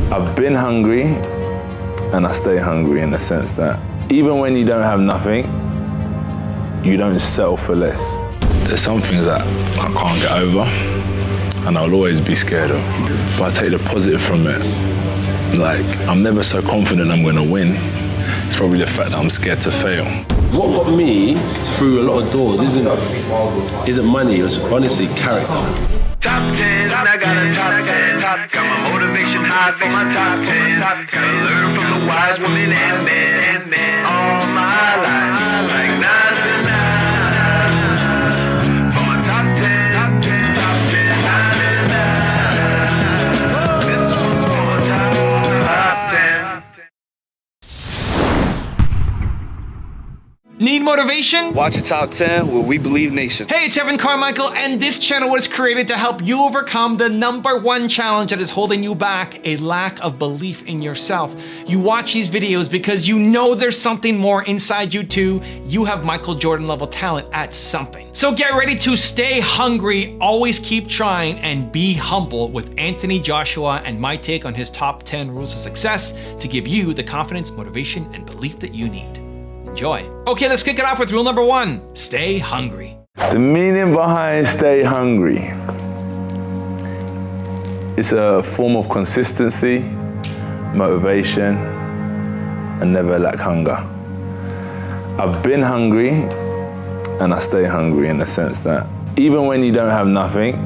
I've been hungry and I stay hungry in the sense that even when you don't have nothing, you don't settle for less. There's some things that I can't get over and I'll always be scared of, but I take the positive from it. Like, I'm never so confident I'm gonna win. It's probably the fact that I'm scared to fail. What got me through a lot of doors isn't money, it was honestly character. Top 10, I got a top 10. Got my motivation high for my top 10. Gotta learn from the wise women and men all my life. Like 9 to 9. For my top 10, top 10, top 10, 9 to 9. This one's for my top 10. Need motivation? Watch a top 10 with We Believe Nation. Hey, it's Evan Carmichael, and this channel was created to help you overcome the #1 challenge that is holding you back, a lack of belief in yourself. You watch these videos because you know there's something more inside you too. You have Michael Jordan level talent at something. So get ready to stay hungry, always keep trying, and be humble with Anthony Joshua and my take on his top 10 rules of success to give you the confidence, motivation, and belief that you need. Enjoy. Okay, let's kick it off with rule #1. Stay hungry. The meaning behind stay hungry, it's a form of consistency, motivation, and never lack hunger. I've been hungry and I stay hungry in the sense that even when you don't have nothing,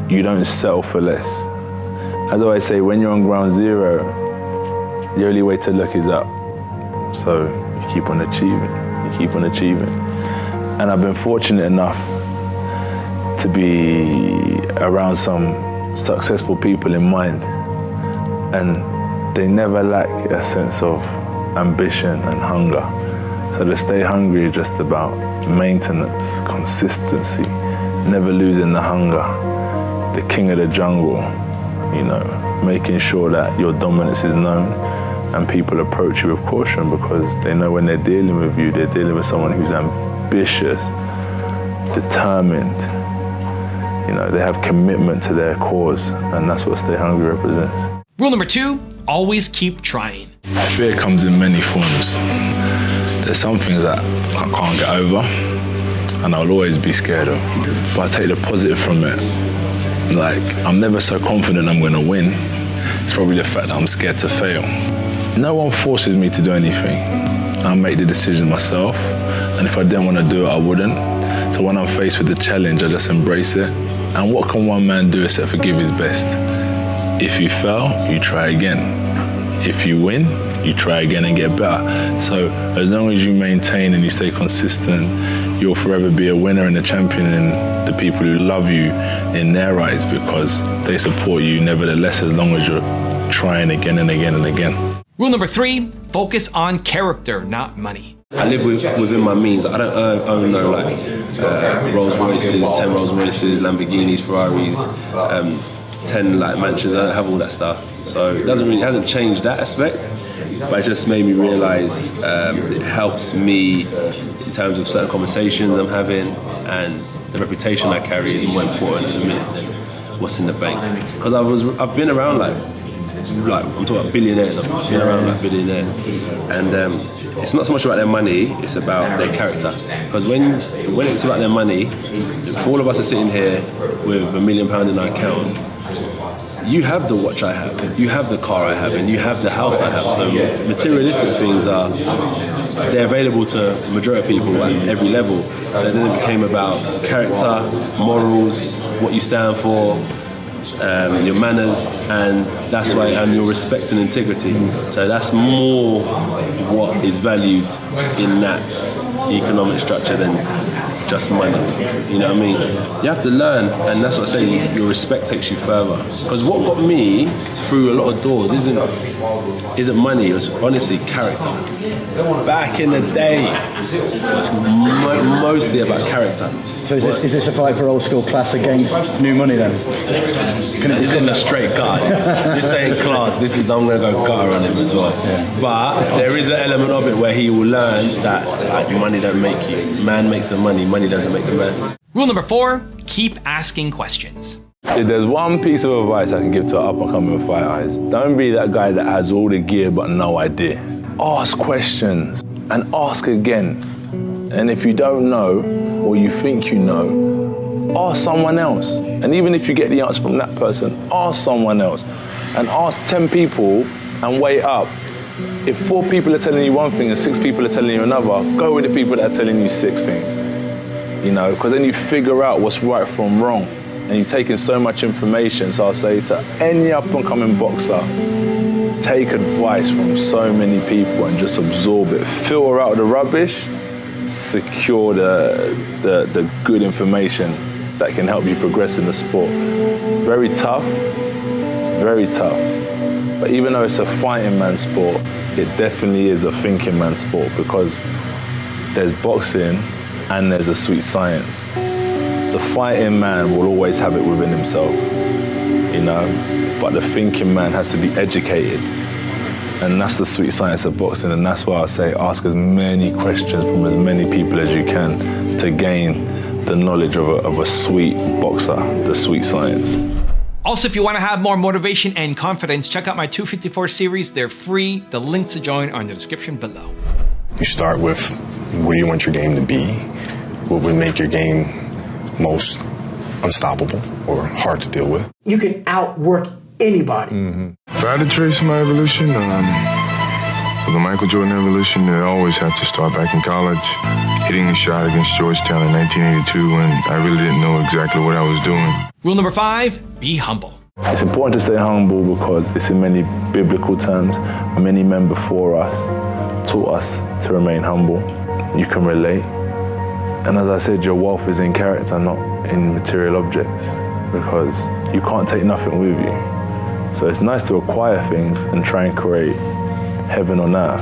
you don't settle for less. As I always say, when you're on ground zero, the only way to look is up. So you keep on achieving, you keep on achieving. And I've been fortunate enough to be around some successful people in mind, and they never lack a sense of ambition and hunger. So to stay hungry is just about maintenance, consistency, never losing the hunger, the king of the jungle, you know, making sure that your dominance is known and people approach you with caution because they know when they're dealing with you, they're dealing with someone who's ambitious, determined. You know, they have commitment to their cause, and that's what Stay Hungry represents. Rule #2, always keep trying. Fear comes in many forms. There's some things that I can't get over, and I'll always be scared of, but I take the positive from it. Like, I'm never so confident I'm gonna win. It's probably the fact that I'm scared to fail. No one forces me to do anything. I make the decision myself, and if I didn't want to do it, I wouldn't. So when I'm faced with the challenge, I just embrace it. And what can one man do except for give his best? If you fail, you try again. If you win, you try again and get better. So as long as you maintain and you stay consistent, you'll forever be a winner and a champion, and the people who love you in their eyes because they support you nevertheless, as long as you're trying again and again and again. Rule #3, focus on character, not money. I live within my means. I don't own no like Rolls Royces, 10 Rolls Royces, Lamborghinis, Ferraris, 10 like mansions. I don't have all that stuff. So it hasn't changed that aspect, but it just made me realise it helps me in terms of certain conversations I'm having, and the reputation I carry is more important in a minute than what's in the bank. Because I've been around like I'm talking about billionaires. I've been around like billionaires, and it's not so much about their money; it's about their character. Because when it's about their money, if all of us are sitting here with £1 million in our account, you have the watch I have, you have the car I have, and you have the house I have. So materialistic things they're available to the majority of people at every level. So then it became about character, morals, what you stand for. Your manners, and that's why, and your respect and integrity. So that's more what is valued in that economic structure than just money. You know what I mean? You have to learn, and that's what I say, your respect takes you further. Because what got me through a lot of doors isn't money, it was honestly character. Back in the day, it was mostly about character. So is this a fight for old school class against new money then? This is a straight gut. This ain't class. This is, I'm going to go gutter on him as well. Yeah. But there is an element of it where he will learn that like, money don't make you. Man makes the money. Money doesn't make the man. Rule #4, keep asking questions. If there's one piece of advice I can give to an up-and-coming fighter is don't be that guy that has all the gear but no idea. Ask questions and ask again. And if you don't know or you think you know, ask someone else. And even if you get the answer from that person, ask someone else. And ask 10 people and weigh up. If 4 people are telling you one thing and 6 people are telling you another, go with the people that are telling you 6 things. You know, because then you figure out what's right from wrong. And you've taken so much information. So I'll say to any up-and-coming boxer, take advice from so many people and just absorb it. Filter out the rubbish, secure the good information that can help you progress in the sport. Very tough, very tough. But even though it's a fighting man sport, it definitely is a thinking man sport because there's boxing and there's a sweet science. The fighting man will always have it within himself, you know, but the thinking man has to be educated. And that's the sweet science of boxing, and that's why I say ask as many questions from as many people as you can to gain the knowledge of a sweet boxer, the sweet science. Also, if you want to have more motivation and confidence, check out my 254 series. They're free. The links to join are in the description below. You start with where you want your game to be, what would make your game most unstoppable or hard to deal with. You can outwork anybody. If I had to trace my evolution, the Michael Jordan evolution, I always have to start back in college, hitting a shot against Georgetown in 1982 when I really didn't know exactly what I was doing. Rule number 5, be humble. It's important to stay humble because it's in many biblical terms. Many men before us taught us to remain humble. You can relate. And as I said, your wealth is in character, not in material objects, because you can't take nothing with you. So it's nice to acquire things and try and create heaven on earth.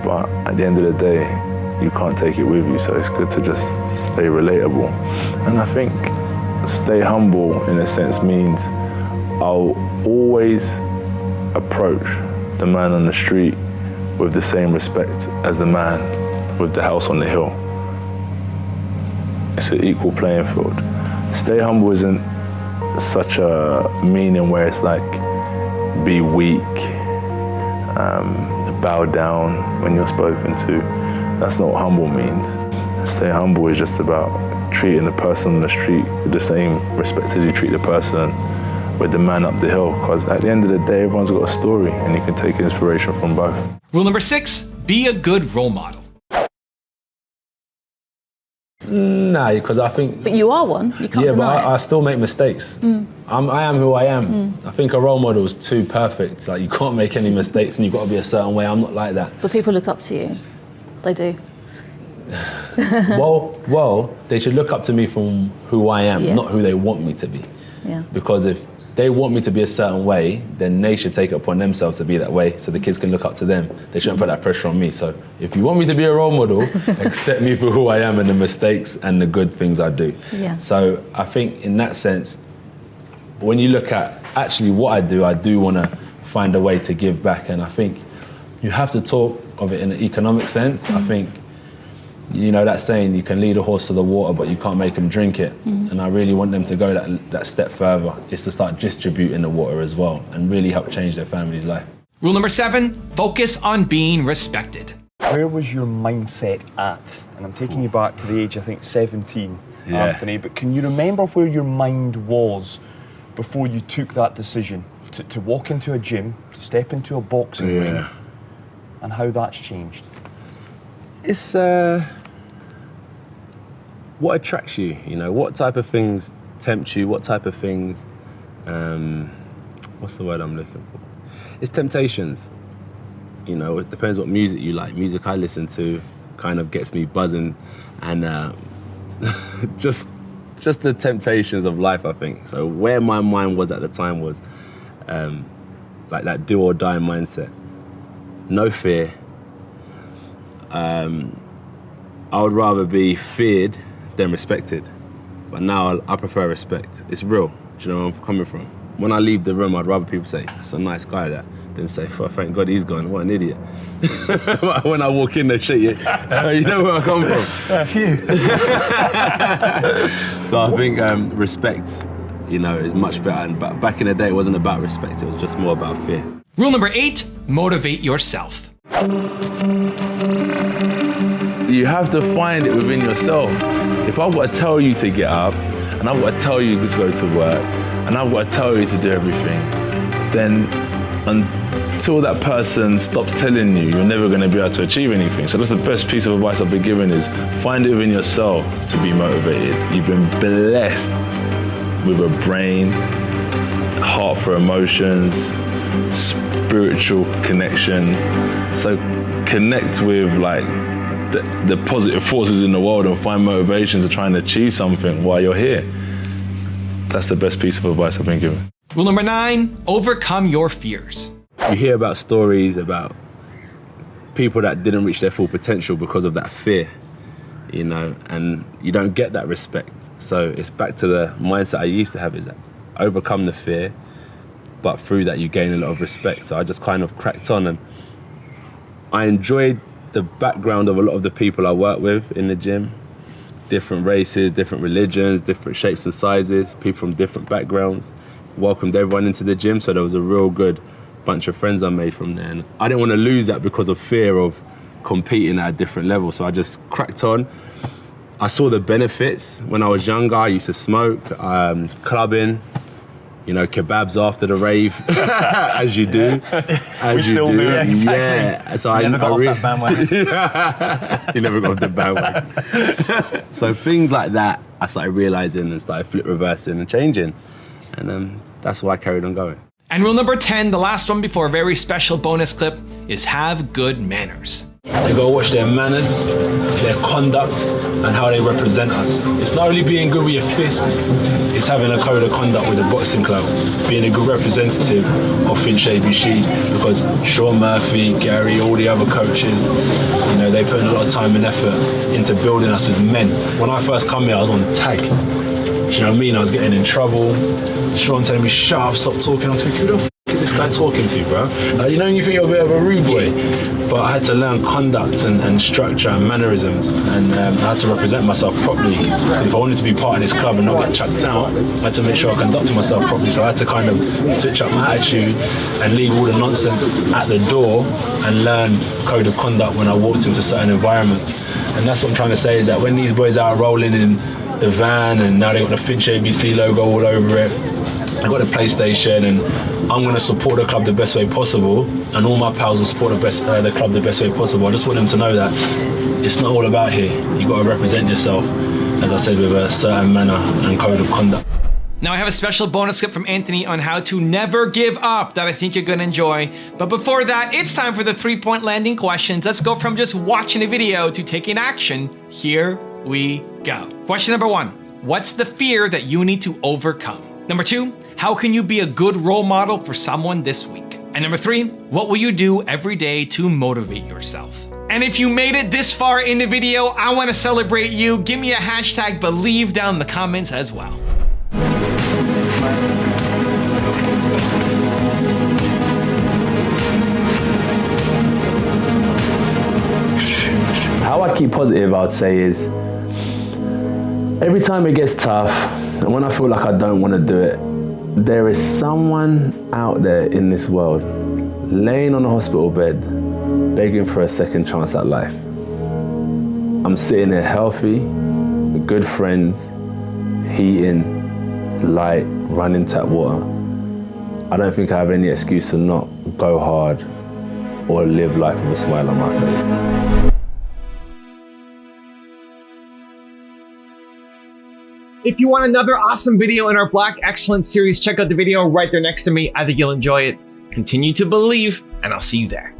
But at the end of the day, you can't take it with you, so it's good to just stay relatable. And I think stay humble, in a sense, means I'll always approach the man on the street with the same respect as the man with the house on the hill. It's an equal playing field. Stay humble isn't such a meaning where it's like be weak, bow down when you're spoken to. That's not what humble means. Stay humble is just about treating the person on the street with the same respect as you treat the person with the man up the hill, because at the end of the day, everyone's got a story and you can take inspiration from both. Rule number 6, be a good role model. Nah, because I think... But you are one, you can't deny but I still make mistakes. I am who I am. I think a role model is too perfect. Like, you can't make any mistakes and you've got to be a certain way. I'm not like that. But people look up to you. They do. Well, they should look up to me from who I am, not who they want me to be. Yeah. Because if they want me to be a certain way, then they should take it upon themselves to be that way so the kids can look up to them. They shouldn't put that pressure on me. So if you want me to be a role model, accept me for who I am and the mistakes and the good things I do. Yeah. So I think in that sense, when you look at actually what I do want to find a way to give back. And I think you have to talk of it in an economic sense. I think, you know that saying, you can lead a horse to the water, but you can't make them drink it. And I really want them to go that step further, is to start distributing the water as well and really help change their family's life. Rule number 7, focus on being respected. Where was your mindset at? And I'm taking you back to the age, I think, 17, Anthony, but can you remember where your mind was before you took that decision to walk into a gym, to step into a boxing ring, and how that's changed? It's what attracts you, you know, what type of things tempt you, what type of things, what's the word I'm looking for? It's temptations. You know, it depends what music you like. Music I listen to kind of gets me buzzing, and just the temptations of life, I think. So where my mind was at the time was like that do or die mindset. No fear. I would rather be feared than respected. But now I prefer respect. It's real. Do you know where I'm coming from? When I leave the room, I'd rather people say, that's a nice guy, that, than say, thank God he's gone, what an idiot. When I walk in, they shit you. So you know where I come from. A few. So I think respect you know, is much better. But back in the day, it wasn't about respect, it was just more about fear. Rule number 8, motivate yourself. You have to find it within yourself. If I've got to tell you to get up, and I've got to tell you to go to work, and I've got to tell you to do everything, then until that person stops telling you, you're never going to be able to achieve anything. So that's the best piece of advice I've been given, is find it within yourself to be motivated. You've been blessed with a brain, heart for emotions, spiritual connections. So connect with like the positive forces in the world and find motivation to try and achieve something while you're here. That's the best piece of advice I've been given. Rule number 9, overcome your fears. You hear about stories about people that didn't reach their full potential because of that fear, you know, and you don't get that respect. So it's back to the mindset I used to have, is that overcome the fear, but through that you gain a lot of respect. So I just kind of cracked on, and I enjoyed the background of a lot of the people I work with in the gym. Different races, different religions, different shapes and sizes, people from different backgrounds. Welcomed everyone into the gym, so there was a real good bunch of friends I made from there. And I didn't want to lose that because of fear of competing at a different level, so I just cracked on. I saw the benefits. When I was younger, I used to smoke, clubbing, you know, kebabs after the rave, as you do. As we still do. Yeah, exactly. Yeah, so you never got off that bandwagon. You never got off the bandwagon. So things like that, I started realizing and started flip reversing and changing. And that's why I carried on going. And rule number 10, the last one before a very special bonus clip, is have good manners. They gotta watch their manners, their conduct, and how they represent us. It's not only being good with your fists, it's having a code of conduct with the boxing club, being a good representative of Finchley ABC, because Sean Murphy, Gary, all the other coaches, you know, they put in a lot of time and effort into building us as men. When I first come here, I was on tag. Do you know what I mean? I was getting in trouble. Sean telling me, shut up, stop talking. I was thinking, who the f is this guy talking to, bro? Like, you know, you think you're a bit of a rude boy. But I had to learn conduct and structure and mannerisms, and I had to represent myself properly. If I wanted to be part of this club and not get chucked out, I had to make sure I conducted myself properly. So I had to kind of switch up my attitude and leave all the nonsense at the door and learn code of conduct when I walked into certain environments. And that's what I'm trying to say, is that when these boys are rolling in the van and now they got the Finchley ABC logo all over it, I got the PlayStation, and I'm going to support the club the best way possible, and all my pals will support the club the best way possible. I just want them to know that it's not all about here. You got to represent yourself, as I said, with a certain manner and code of conduct. Now I have a special bonus clip from Anthony on how to never give up that I think you're going to enjoy. But before that, it's time for the 3-point landing questions. Let's go from just watching a video to taking action. Here we go. Question number 1. What's the fear that you need to overcome? Number 2, how can you be a good role model for someone this week? And number 3, what will you do every day to motivate yourself? And if you made it this far in the video, I want to celebrate you. Give me a hashtag believe down in the comments as well. How I keep positive, I would say, is every time it gets tough, and when I feel like I don't want to do it, there is someone out there in this world laying on a hospital bed begging for a second chance at life. I'm sitting here healthy, with good friends, heating, light, running tap water. I don't think I have any excuse to not go hard or live life with a smile on my face. If you want another awesome video in our Black Excellence series, check out the video right there next to me. I think you'll enjoy it. Continue to believe, and I'll see you there.